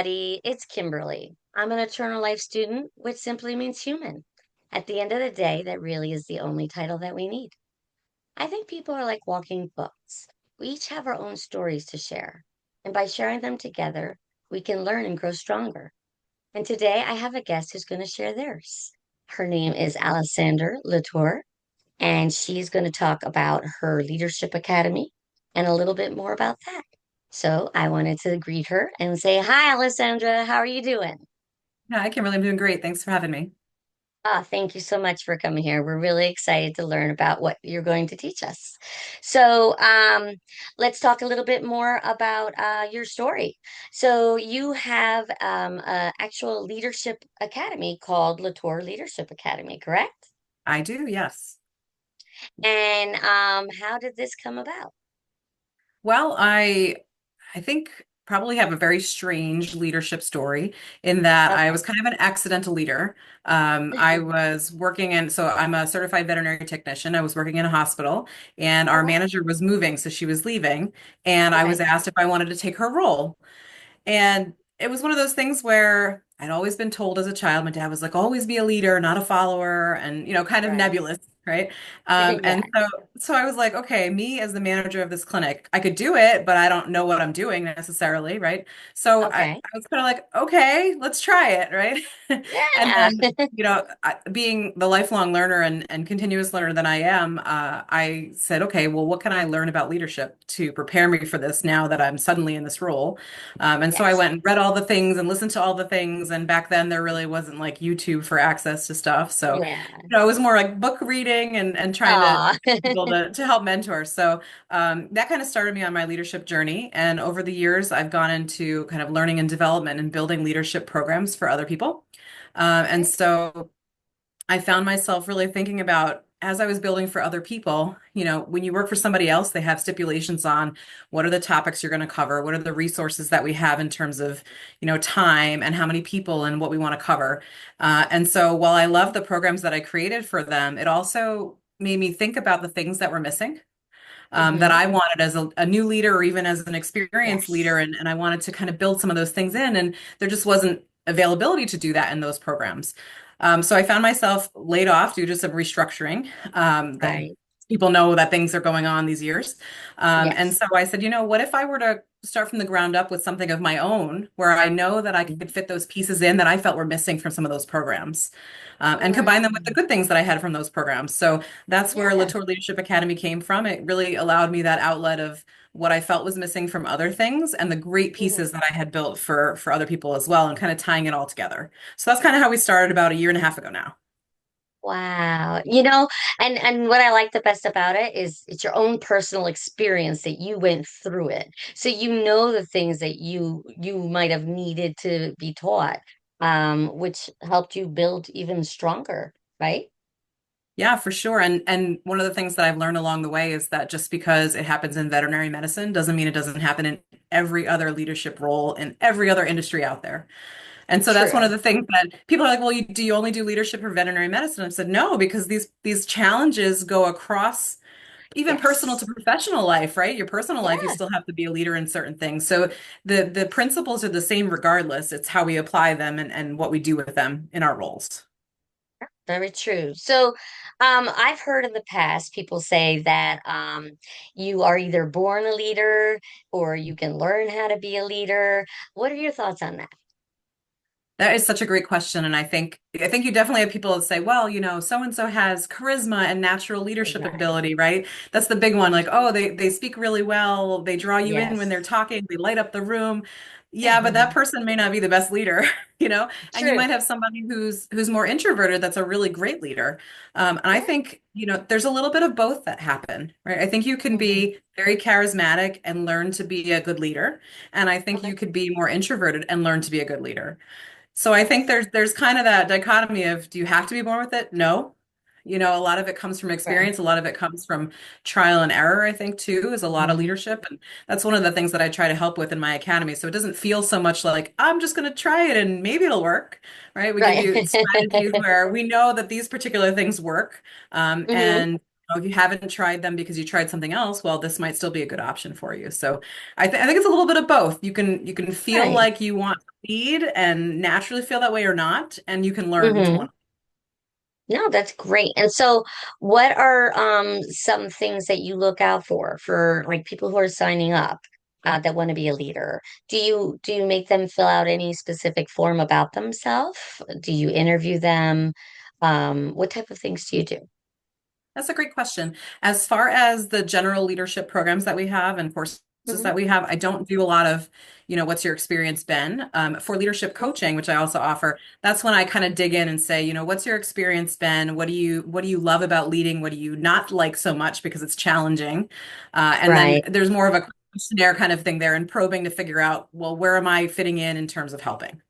everybody. It's Kimberly. I'm an eternal life student, which simply means human. At the end of the day, that really is the only title that we need. I think people are like walking books. We each have our own stories to share. And by sharing them together, we can learn and grow stronger. And today I have a guest who's going to share theirs. Her name is Alessandra LaTour, and she's going to talk about her Leadership Academy and a little bit more about that. So I wanted to greet her and say, Hi, Alessandra. How are you doing? Hi, Kimberly. I'm doing great. Thanks for having me. Thank you so much for coming here. We're really excited to learn about what you're going to teach us. So, let's talk a little bit more about your story. So, you have an actual leadership academy called LaTour Leadership Academy, correct? I do, yes. And how did this come about? Well, I think probably have a very strange leadership story in that I Okay. was kind of an accidental leader. I was working in, so I'm a certified veterinary technician. I was working in a hospital and Oh, our wow. manager was moving, so she was leaving, and I was Okay. asked if I wanted to take her role. And it was one of those things where I'd always been told as a child, my dad was like, always be a leader, not a follower, and kind of Right. nebulous, right? Yeah. And so I was like, okay, me as the manager of this clinic, I could do it, but I don't know what I'm doing necessarily, right? So Okay. I was kind of like, okay, let's try it, right? And Yeah. then, being the lifelong learner and continuous learner that I am, I said, okay, well, what can I learn about leadership to prepare me for this now that I'm suddenly in this role? And so I Yes. went and read all the things and listened to all the things. And back then, there really wasn't like YouTube for access to stuff. So, Yeah. it was more like book reading and trying to Aw. people to help mentor. So that kind of started me on my leadership journey. And over the years, I've gone into kind of learning and development and building leadership programs for other people. And so I found myself really thinking about as I was building for other people, when you work for somebody else, they have stipulations on what are the topics you're going to cover, what are the resources that we have in terms of, time and how many people and what we want to cover. And so while I love the programs that I created for them, it also made me think about the things that were missing. That Hmm. I wanted as a new leader or even as an experienced leader. Yes. And I wanted to kind of build some of those things in. And there just wasn't availability to do that in those programs. So I found myself laid off due to some restructuring that Right. people know that things are going on these years. And Yes. so I said, what if I were to start from the ground up with something of my own where I know that I could fit those pieces in that I felt were missing from some of those programs, and combine them with the Mm, good things that I had from those programs. So that's where yeah. LaTour Leadership Academy came from. It really allowed me that outlet of what I felt was missing from other things and the great pieces Mhm. that I had built for other people as well and kind of tying it all together. So that's kind of how we started about a year and a half ago now. Wow. And what I like the best about it is it's your own personal experience that you went through it. So you know the things that you might have needed to be taught, which helped you build even stronger, right? Yeah, for sure. And one of the things that I've learned along the way is that just because it happens in veterinary medicine doesn't mean it doesn't happen in every other leadership role in every other industry out there. And so that's one of True. the things that people are like, well, do you only do leadership for veterinary medicine? I've said no, because these challenges go across even personal to Yes. professional life, right? Your personal life, you Yeah. still have to be a leader in certain things. So the principles are the same regardless. It's how we apply them and what we do with them in our roles. Very true. So, I've heard in the past people say that you are either born a leader or you can learn how to be a leader. What are your thoughts on that? That is such a great question. And I think you definitely have people that say, well, so and so has charisma and natural leadership Right. ability, right? That's the big one. Like, oh, they speak really well, they draw you in when they're Yes. talking, they light up the room. Yeah, but that person may not be the best leader, and you True. might have somebody who's more introverted that's a really great leader. And I Yeah. think, there's a little bit of both that happen, right? I think you can Hmm. be very charismatic and learn to be a good leader. And I think Okay. you could be more introverted and learn to be a good leader. So I think Yes. there's kind of that dichotomy of do you have to be born with it? No. A lot of it comes from Right. experience, a lot of it comes from trial and error, I think too, is a lot of Hmm. leadership. And that's one of the things that I try to help with in my academy. So it doesn't feel so much like I'm just going to try it and maybe it'll work, right? We give Right. you strategies where we know that these particular things work. Hmm. And if you haven't tried them because you tried something else, well, this might still be a good option for you. So I think it's a little bit of both. You can feel Right. like you want to lead and naturally feel that way or not, and you can learn which Hmm. one. No, that's great. And so what are some things that you look out for like people who are signing up that want to be a leader? Do you make them fill out any specific form about themselves? Do you interview them? What type of things do you do? That's a great question. As far as the general leadership programs that we have and courses Hmm. that we have, I don't do a lot of, what's your experience been? For leadership coaching, which I also offer, that's when I kind of dig in and say, what's your experience been? What do you love about leading? What do you not like so much because it's challenging? And then Right. there's more of a questionnaire kind of thing there and probing to figure out, well, where am I fitting in terms of helping?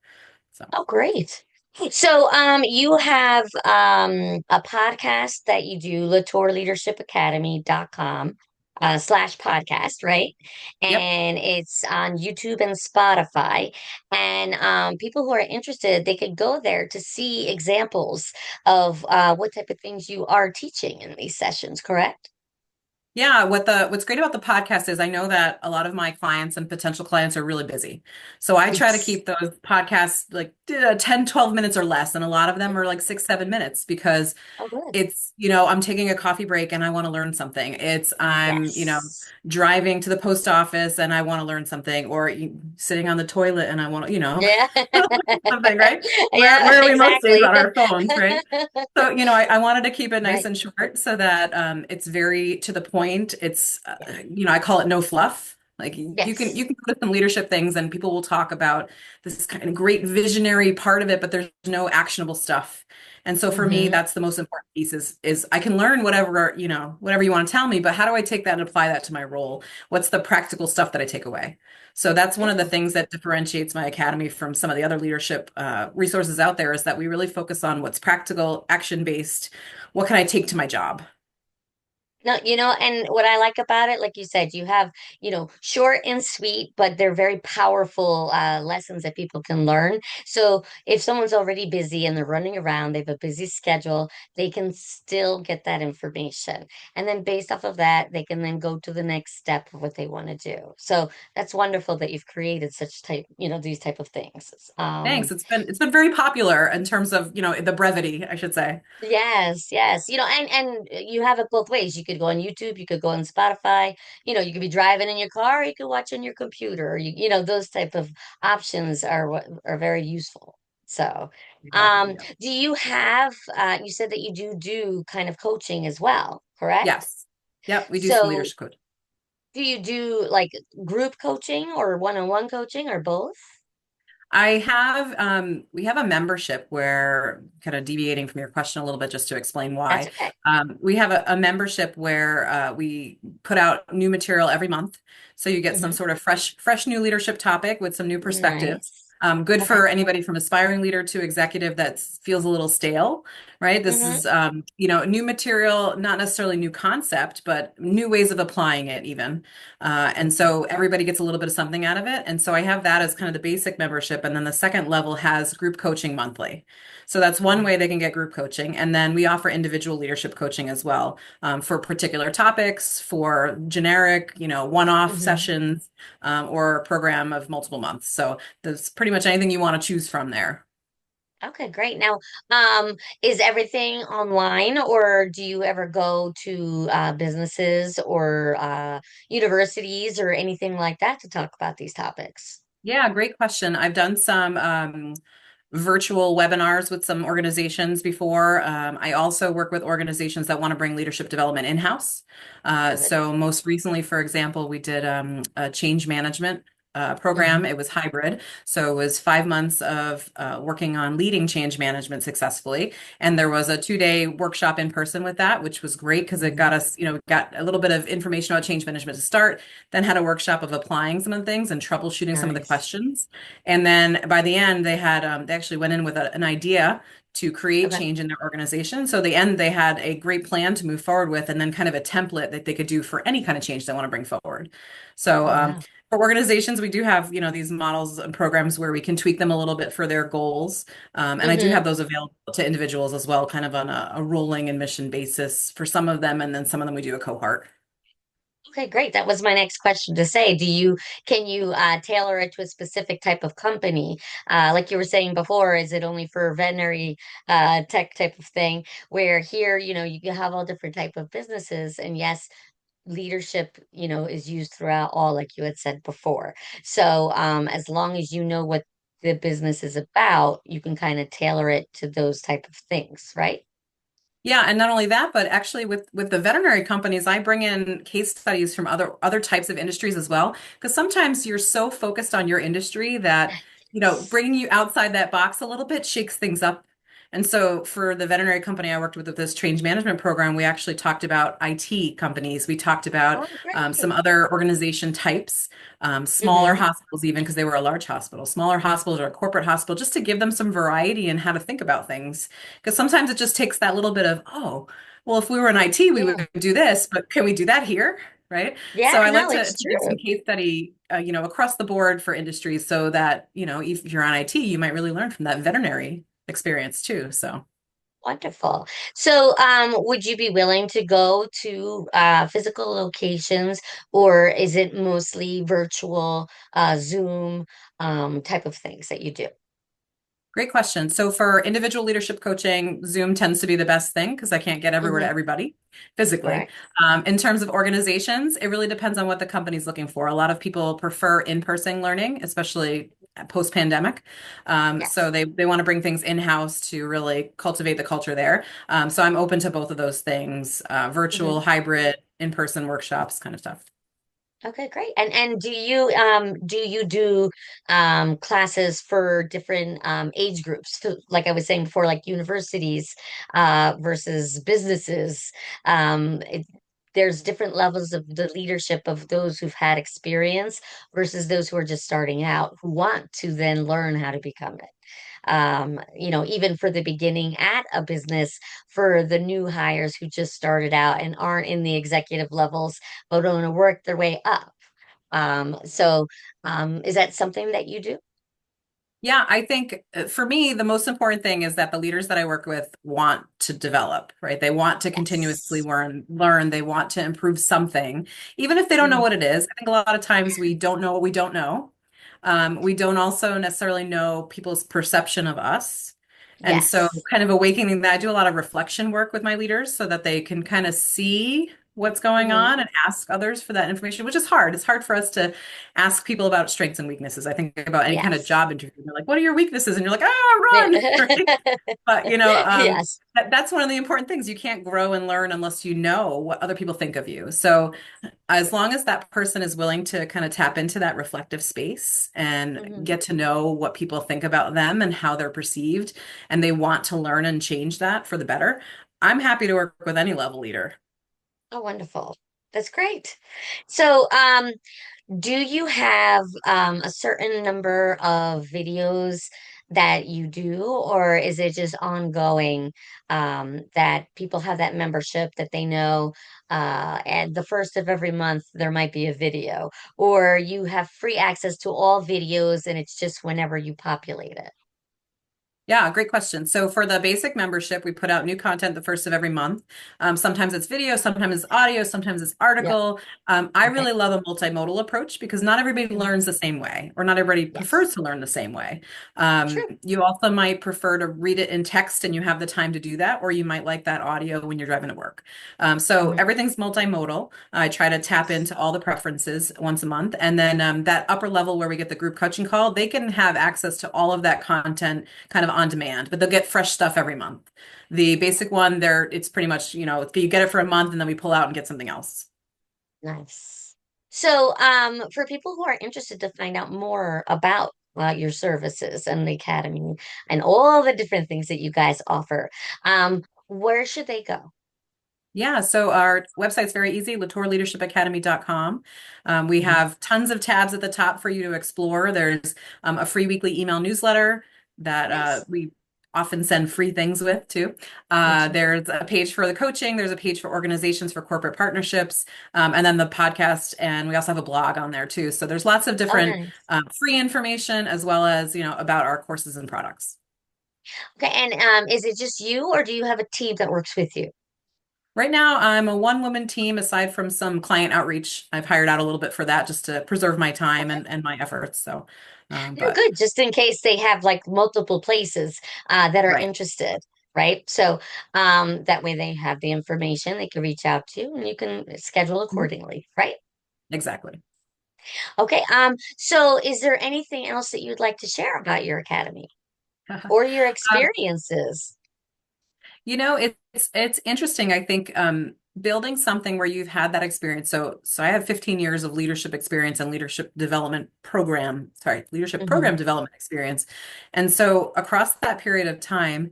So, Oh, great. So, you have a podcast that you do, LaTourLeadershipAcademy.com slash podcast, right? yep. And it's on YouTube and Spotify. And people who are interested, they could go there to see examples of what type of things you are teaching in these sessions, correct? Yeah, what's great about the podcast is I know that a lot of my clients and potential clients are really busy. So I try to Yes. keep those podcasts like 10, 12 minutes or less. And a lot of them are like 6, 7 minutes because Oh, good. I'm taking a coffee break and I want to learn something. I'm Yes. driving to the post office and I want to learn something, or sitting on the toilet and I want to, Yeah. something, right? Where, Yeah, where are we most days exactly. on our phones, right? So, I wanted to keep it nice Right. and short so that it's very to the point. I call it no fluff. Like you can Yes. you can go to some leadership things and people will talk about this kind of great visionary part of it, but there's no actionable stuff. And so for me, Hmm. that's the most important piece is I can learn whatever you want to tell me, but how do I take that and apply that to my role? What's the practical stuff that I take away? So that's one of the Yeah. things that differentiates my academy from some of the other leadership resources out there is that we really focus on what's practical, action based. What can I take to my job? No, and what I like about it, like you said, you have, short and sweet, but they're very powerful lessons that people can learn. So if someone's already busy and they're running around, they have a busy schedule, they can still get that information. And then based off of that, they can then go to the next step of what they want to do. So that's wonderful that you've created such type, these type of things. Thanks. It's been very popular in terms of, the brevity, I should say. Yes, yes. And you have it both ways. You could go on YouTube, you could go on Spotify, you could be driving in your car, or you could watch on your computer, or those type of options are what are very useful. So, Exactly. Yeah. do you have you said that you do kind of coaching as well, correct? Yes. Yep. We do some So, leadership coaching. do you do like group coaching or one-on-one coaching or both? We have a membership where, kind of deviating from your question a little bit, just to explain That's why. okay. We have a membership where we put out new material every month. So you get some Hmm. sort of fresh new leadership topic with some new perspectives. Nice. Good Okay. for anybody from aspiring leader to executive that feels a little stale, right? This Hmm. is, new material, not necessarily new concept, but new ways of applying it even. And so everybody gets a little bit of something out of it. And so I have that as kind of the basic membership. And then the second level has group coaching monthly. So that's one way they can get group coaching. And then we offer individual leadership coaching as well, for particular topics, for generic, one-off Hmm. sessions, or a program of multiple months. So there's pretty much anything you want to choose from there. Okay, great. Now, is everything online, or do you ever go to businesses or universities or anything like that to talk about these topics? Yeah, great question. I've done some virtual webinars with some organizations before. I also work with organizations that want to bring leadership development in-house. Good. So most recently, for example, we did a change management program. Hmm. It was hybrid. So it was 5 months of working on leading change management successfully. And there was a 2-day workshop in person with that, which was great because it got Hmm. us, got a little bit of information about change management to start, then had a workshop of applying some of the things and troubleshooting some of the Nice. questions. And then by the end, they actually went in with an idea to create Okay. change in their organization. So the end, they had a great plan to move forward with, and then kind of a template that they could do for any kind of change they want to bring forward. So Oh, wow. For organizations, we do have, these models and programs where we can tweak them a little bit for their goals. And I do Hmm. have those available to individuals as well, kind of on a rolling admission basis for some of them, and then some of them we do a cohort. Okay, great. That was my next question to say. Can you tailor it to a specific type of company? Like you were saying before, is it only for veterinary tech type of thing? Where here, you can have all different type of businesses, and yes, leadership, is used throughout all, like you had said before. So, as long as you know what the business is about, you can kind of tailor it to those type of things, right? Yeah, and not only that, but actually with the veterinary companies, I bring in case studies from other types of industries as well, because sometimes you're so focused on your industry that, bringing you outside that box a little bit shakes things up. And so for the veterinary company I worked with this change management program, we actually talked about IT companies. We talked about Oh, some great. other organization types, smaller Hmm. hospitals, even because they were a large hospital, smaller hospitals or a corporate hospital, just to give them some variety in how to think about things. Because sometimes it just takes that little bit of, oh, well, if we were in IT, we Yeah. would do this, but can we do that here? Right. Yeah, So I like no, to it's give some true. case study, across the board for industries so that, if you're on IT, you might really learn from that veterinary experience too. So. Wonderful. So, would you be willing to go to physical locations, or is it mostly virtual, Zoom, type of things that you do? Great question. So for individual leadership coaching, Zoom tends to be the best thing because I can't get everywhere to Hmm. everybody physically. Correct. In terms of organizations, it really depends on what the company's looking for. A lot of people prefer in-person learning, especially post-pandemic. So Yes. they want to bring things in-house to really cultivate the culture there. So I'm open to both of those things, Hmm. virtual, hybrid, in-person workshops, kind of stuff. Okay, great. And do you do classes for different age groups? So, like I was saying before, like universities versus businesses. There's different levels of the leadership of those who've had experience versus those who are just starting out who want to then learn how to become it. Even for the beginning at a business, for the new hires who just started out and aren't in the executive levels, but want to work their way up. Is that something that you do? Yeah, I think for me, the most important thing is that the leaders that I work with want to develop, right? They want to continuously Yes. learn, they want to improve something, even if they don't know Mhm. what it is. I think a lot of times we don't know what we don't know. We don't also necessarily know people's perception of us. And so Yes. kind of awakening that, I do a lot of reflection work with my leaders so that they can kind of see what's going Hmm. on and ask others for that information, which is hard. It's hard for us to ask people about strengths and weaknesses. I think about any kind of Yes. job interview. They're like, "What are your weaknesses?" And you're like, "Ah, run!" Right? But Yes. that's one of the important things. You can't grow and learn unless you know what other people think of you. So as long as that person is willing to kind of tap into that reflective space and Hmm. get to know what people think about them and how they're perceived, and they want to learn and change that for the better, I'm happy to work with any level leader. Oh, wonderful. That's great. So, do you have a certain number of videos that you do, or is it just ongoing that people have that membership that they know and the first of every month there might be a video, or you have free access to all videos and it's just whenever you populate it? Yeah, great question. So for the basic membership, we put out new content the first of every month. Sometimes it's video, sometimes it's audio, sometimes it's Yep. article. I Okay. really love a multimodal approach because not everybody Mhm. learns the same way, or not everybody Yes. prefers to learn the same way. True. You also might prefer to read it in text and you have the time to do that, or you might like that audio when you're driving to work. So Hmm. everything's multimodal. I try to tap Yes. into all the preferences once a month. And then that upper level where we get the group coaching call, they can have access to all of that content kind of on demand, but they'll get fresh stuff every month. The basic one, there it's pretty much, you get it for a month and then we pull out and get something else. Nice. So, for people who are interested to find out more about your services and the academy and all the different things that you guys offer, where should they go? Yeah, so our website's very easy, LaTourLeadershipAcademy.com. We Mhm. have tons of tabs at the top for you to explore. There's a free weekly email newsletter that Yes. often send free things with too. Okay. There's a page for the coaching, there's a page for organizations for corporate partnerships, and then the podcast, and we also have a blog on there too. So there's lots of Oh, different nice. free information as well as, about our courses and products. Okay, and is it just you, or do you have a team that works with you? Right now, I'm a one-woman team aside from some client outreach. I've hired out a little bit for that just to preserve my time Okay. and my efforts. So, No, but good. Just in case they have like multiple places that are right. interested, right? So that way they have the information they can reach out to, and you can schedule Mhm. accordingly, right? Exactly. Okay. So is there anything else that you'd like to share about your academy or your Um, experiences? it's interesting. I think building something where you've had that experience. So I have 15 years of leadership experience and leadership Hmm. program development experience. And so across that period of time,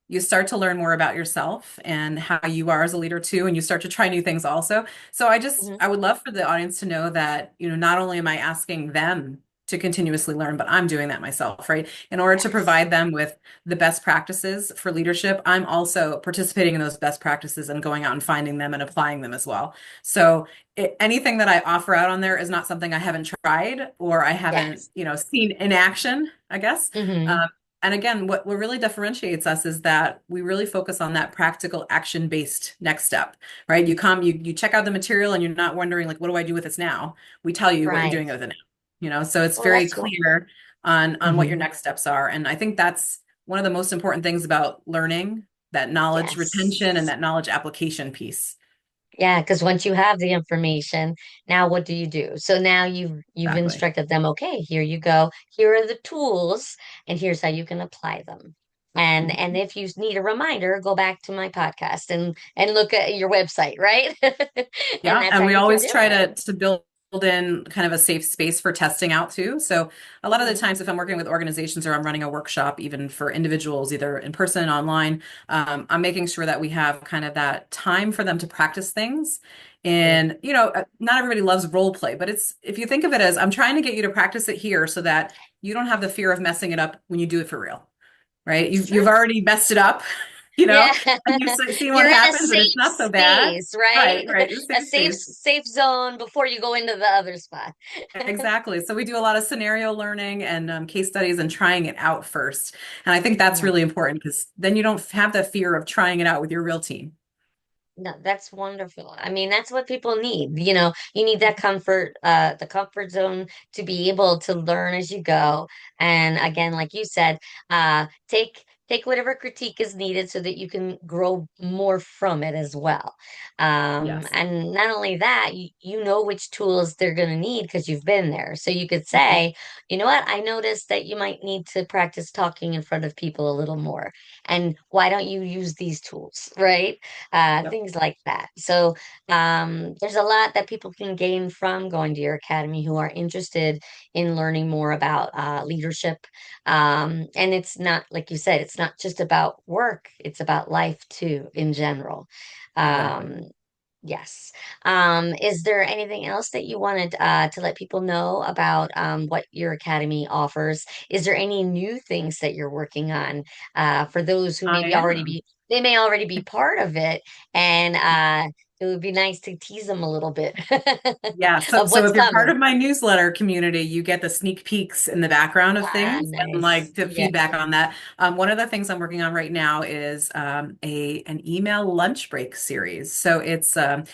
you start to learn more about yourself and how you are as a leader too, and you start to try new things also. So Hmm. I would love for the audience to know that, not only am I asking them to continuously learn, but I'm doing that myself, right? In order to Yes. provide them with the best practices for leadership, I'm also participating in those best practices and going out and finding them and applying them as well. So anything that I offer out on there is not something I haven't tried or I haven't, Yes. seen in action, I guess. Hmm. Um, and again, what really differentiates us is that we really focus on that practical action-based next step, right? You check out the material and you're not wondering like, what do I do with this now? We tell you what you're Right. doing with it now, so it's Well, very that's what. clear on what your Hmm. next steps are. And I think that's one of the most important things about learning, that knowledge retention and Yes. that knowledge application piece. Yeah, because once you have the information, now what do you do? So now you've Exactly. instructed them, okay, here you go. Here are the tools, and here's how you can apply them. And Mhm. if you need a reminder, go back to my podcast and look at your website, right? And Yeah, that's how and we you can always do try it. to build in kind of a safe space for testing out too. So a lot of the Hmm. times if I'm working with organizations or I'm running a workshop, even for individuals, either in person, online, I'm making sure that we have kind of that time for them to practice things. Good. And, not everybody loves role play, but if you think of it as I'm trying to get you to practice it here so that you don't have the fear of messing it up when you do it for real, right? That's You've true. already messed it up, Yeah. and you've seen what You're in a happens and it's safe not so bad. space, right? Right, right. The A safe safe space. safe zone before you go into the other spot. Exactly. So we do a lot of scenario learning and case studies and trying it out first. And I think that's really important because then you don't have the fear of trying it out with your real team. No, that's wonderful. I mean, that's what people need. You need that comfort, the comfort zone to be able to learn as you go. And again, like you said, take whatever critique is needed so that you can grow more from it as well. Yes. And not only that, you know which tools they're going to need because you've been there. So you could Mhm. say, you know what, I noticed that you might need to practice talking in front of people a little more. And why don't you use these tools, right? Yep. Things like that. So there's a lot that people can gain from going to your academy who are interested in learning more about leadership. And it's not, like you said, it's not just about work, it's about life too, in general. Exactly. Um, yes. Is there anything else that you wanted to let people know about what your academy offers? Is there any new things that you're working on for those who I maybe am. they may already be part of it, and it would be nice to tease them a little bit Yeah, so of so what's if you're part coming. of my newsletter community, you get the sneak peeks in the background of Ah, things and nice. like the Yeah, feedback on that. One of the things I'm working on right now is a an email lunch break series. So it's a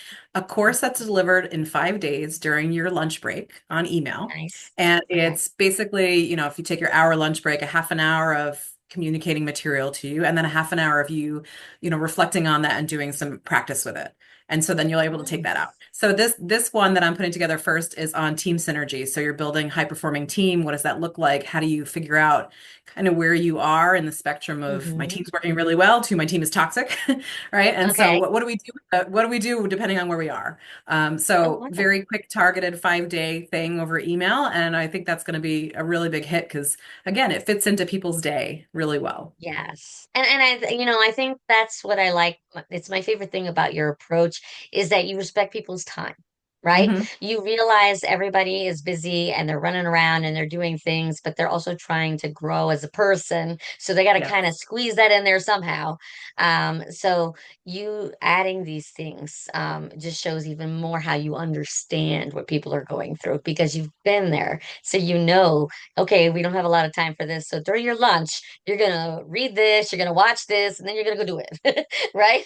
course that's delivered in 5 days during your lunch break on email, nice. and Okay. it's basically, if you take your hour lunch break, a half an hour of communicating material to you, and then a half an hour of you, reflecting on that and doing some practice with it. And so then you're able to take that out. Nice. So this one that I'm putting together first is on team synergy. So you're building high performing team. What does that look like? How do you figure out kind of where you are in the spectrum of my Hmm. team's working really well to my team is toxic, right? And so Okay. what do we do? What do we do depending on where we are? Oh, So wonderful. very quick targeted 5 day thing over email, and I think that's going to be a really big hit because again, it fits into people's day really well. Yes. I think that's what I like. It's my favorite thing about your approach is that you respect people's time. right? Hmm. You realize everybody is busy and they're running around and they're doing things, but they're also trying to grow as a person. So they got to kind of Yes. squeeze that in there somehow. So you adding these things just shows even more how you understand what people are going through because you've been there. So you know, okay, we don't have a lot of time for this. So during your lunch, you're going to read this, you're going to watch this, and then you're going to go do it. Right?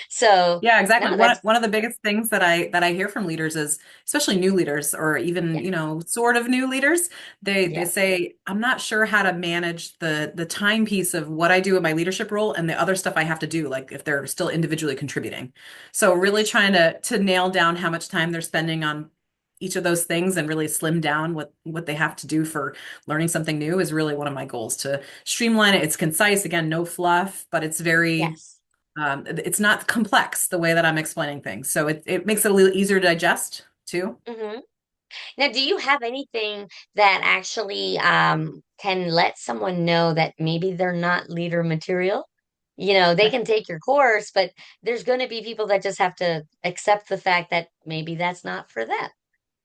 So, Yeah, exactly. no, One that's, one of the biggest things that I hear from leaders is, especially new leaders or even, yeah, sort of new leaders, they yeah, say, I'm not sure how to manage the time piece of what I do in my leadership role and the other stuff I have to do, like if they're still individually contributing. So really yes. trying to nail down how much time they're spending on each of those things and really slim down what they have to do for learning something new is really one of my goals, to streamline it. It's concise, again, no fluff, but it's very Yes. it's not complex the way that I'm explaining things. So it makes it a little easier to digest too. Hmm. Now, do you have anything that actually can let someone know that maybe they're not leader material? You know, they can take your course, but there's going to be people that just have to accept the fact that maybe that's not for them,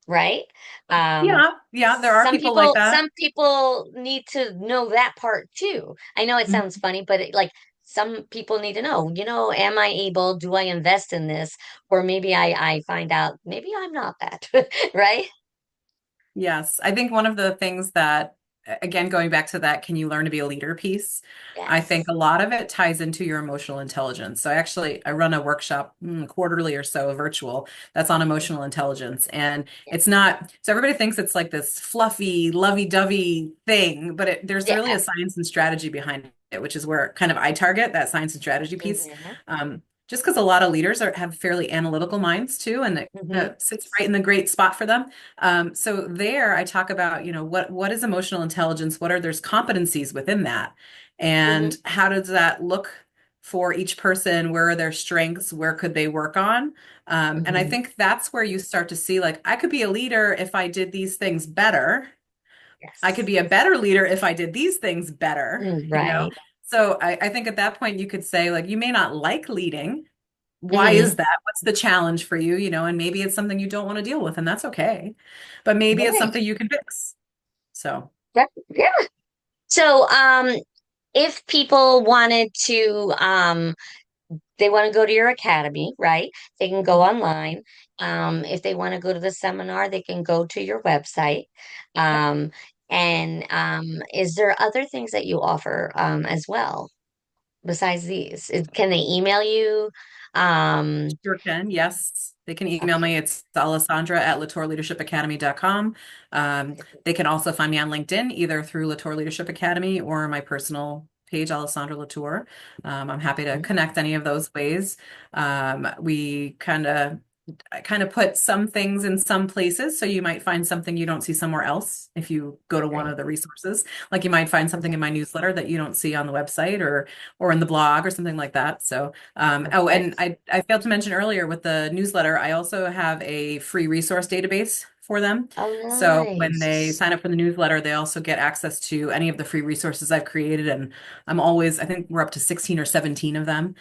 right? Um, Yeah, yeah, there are people like that. some people need to know that part too. I know it sounds Mhm. funny, but like some people need to know, you know, am I able, do I invest in this? Or maybe I find out maybe I'm not that, right? Yes, I think one of the things that, again, going back to that, can you learn to be a leader piece? I think Yes. a lot of it ties into your emotional intelligence. So I run a workshop quarterly or so, virtual, that's on Mhm. emotional intelligence. And Yeah. it's not, so everybody thinks it's like this fluffy, lovey-dovey thing, but there's really Yeah. a science and strategy behind it, which is where kind of I target that science and strategy piece. Hmm. Just because a lot of leaders have fairly analytical minds too, and it Hmm. sits right in the great spot for them. So there I talk about, what is emotional intelligence? What are there's competencies within that? Hmm. And how does that look for each person? Where are their strengths? Where could they work on? And I Hmm. think that's where you start to see, like, I could be a leader if I did these things better. I could Yes. be a better leader if I did these things better, you know? Right. So I think at that point you could say, like, you may not like leading. Why is Hmm. that? What's the challenge for you? And maybe it's something you don't want to deal with, and that's okay. But maybe it's Right. something you can fix. So, Yeah. So, if people wanted to, they want to go to your academy, right? They can go online. If they want to go to the seminar, they can go to your website. yep, Um, and is there other things that you offer as well besides these? Can they email you? sure can. Yes, they can email Okay. me. It's Alessandra at LaTourLeadershipAcademy.com. They can also find me on LinkedIn, either through LaTour Leadership Academy or my personal page, Alessandra LaTour. I'm happy to connect any of those ways. We I kind of put some things in some places, so you might find something you don't see somewhere else if you go to one Right. of the resources. Like you might find something Yeah. in my newsletter that you don't see on the website or in the blog or something like that. So, oh, and Perfect. I failed to mention earlier with the newsletter, I also have a free resource database for them. Oh, So when they nice. sign up for the newsletter, they also get access to any of the free resources I've created, and I think we're up to 16 or 17 of them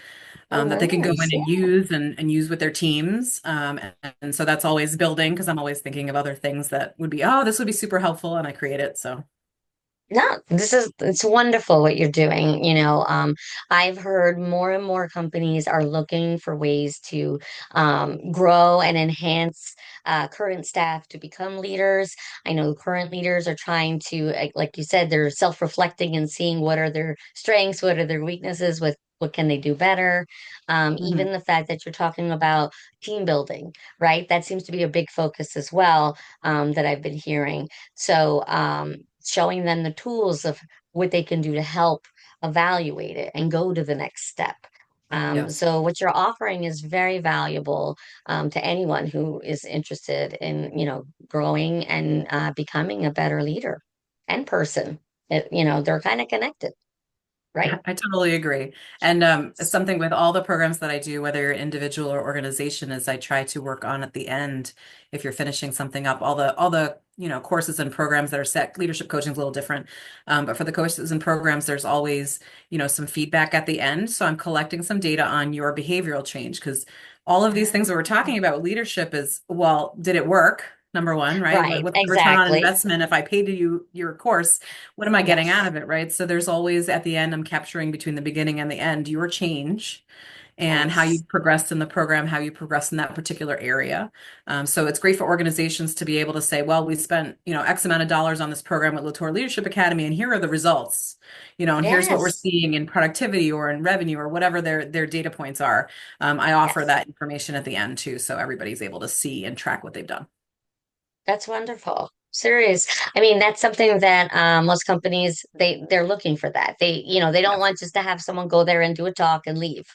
Oh, that they can go nice. in Yeah. and use and use with their teams. And so that's always building because I'm always thinking of other things that would be, oh, this would be super helpful, and I create it. So, No, it's wonderful what you're doing. You know, I've heard more and more companies are looking for ways to grow and enhance current staff to become leaders. I know current leaders are trying to, like you said, they're self-reflecting and seeing what are their strengths, what are their weaknesses, what can they do better. mhm. Even the fact that you're talking about team building, right? That seems to be a big focus as well, that I've been hearing. So, showing them the tools of what they can do to help evaluate it and go to the next step. Yes. So what you're offering is very valuable to anyone who is interested in, you know, growing and becoming a better leader and person. You know, they're kind of connected. right? I totally agree. And something with all the programs that I do, whether you're individual or organization, is I try to work on at the end, if you're finishing something up, all the courses and programs that are set. Leadership coaching is a little different. But for the courses and programs, there's always, some feedback at the end. So I'm collecting some data on your behavioral change because all of these things that we're talking about with leadership is, well, did it work? Number one, right? Right, What's the return on exactly. investment if I paid you your course? What am I getting out Yes, of it, right? So there's always at the end, I'm capturing between the beginning and the end your change and how you yes, progressed in the program, how you progressed in that particular area. So it's great for organizations to be able to say, well, we spent, X amount of dollars on this program with LaTour Leadership Academy, and here are the results, and here's what we're yes, seeing in productivity or in revenue or whatever their data points are. I offer yes. that information at the end too, so everybody's able to see and track what they've done. That's wonderful. Serious. I mean, that's something that most companies they're looking for that. They don't Yes, want just to have someone go there and do a talk and leave,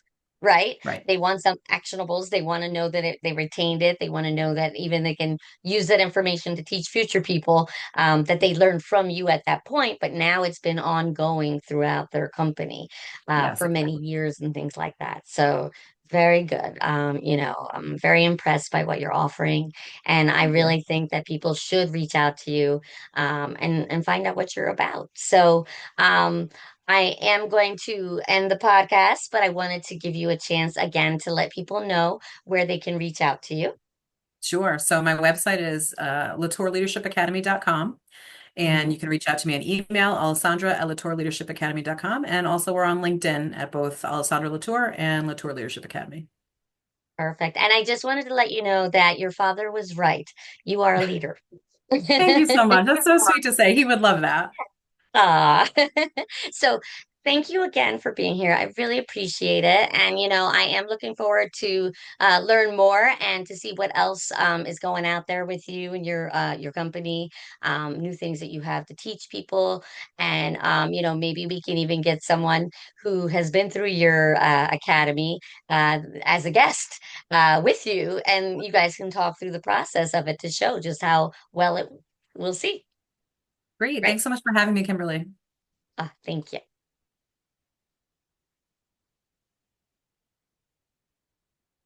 right? right. They want some actionables. They want to know that they retained it. They want to know that even they can use that information to teach future people that they learned from you at that point, but now it's been ongoing throughout their company Yes, for many exactly. years and things like that. So very good. I'm very impressed by what you're offering. And I Thank you. really think that people should reach out to you and find out what you're about. So I am going to end the podcast, but I wanted to give you a chance again to let people know where they can reach out to you. Sure. So my website is latourleadershipacademy.com. And Mhm. you can reach out to me on email, Alessandra at LaTourLeadershipAcademy.com. And also we're on LinkedIn at both Alessandra LaTour and LaTour Leadership Academy. Perfect. And I just wanted to let you know that your father was right. You are a leader. Thank you so much. That's so sweet to say. He would love that. Ah, so thank you again for being here. I really appreciate it. And, I am looking forward to learn more and to see what else is going out there with you and your company, new things that you have to teach people. And, maybe we can even get someone who has been through your academy as a guest with you, and you guys can talk through the process of it to show just how well it we'll see. Great. Right? Thanks so much for having me, Kimberly. Thank you.